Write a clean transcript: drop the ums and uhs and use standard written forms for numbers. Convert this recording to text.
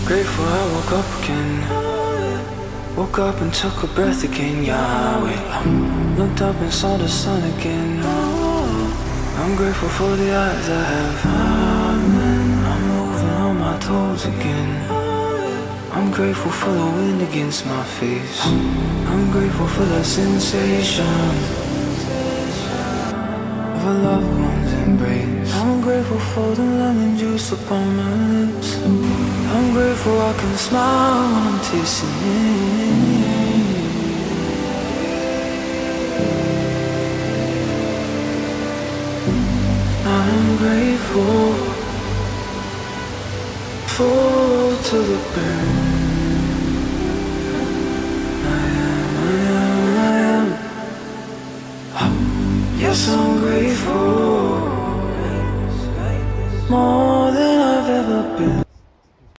Grateful I woke up again. Woke up and took a breath again, Yahweh. Looked up and saw the sun again. I'm grateful for the eyes I have. Amen. I'm moving on my toes again. I'm grateful for the wind against my face. I'm grateful for the sensation of a loved one's embrace. I'm grateful for the lemon juice upon my lips. I'm grateful I can smile when I'm tasting it. I'm grateful for to the burn. I am. Yes, I'm grateful.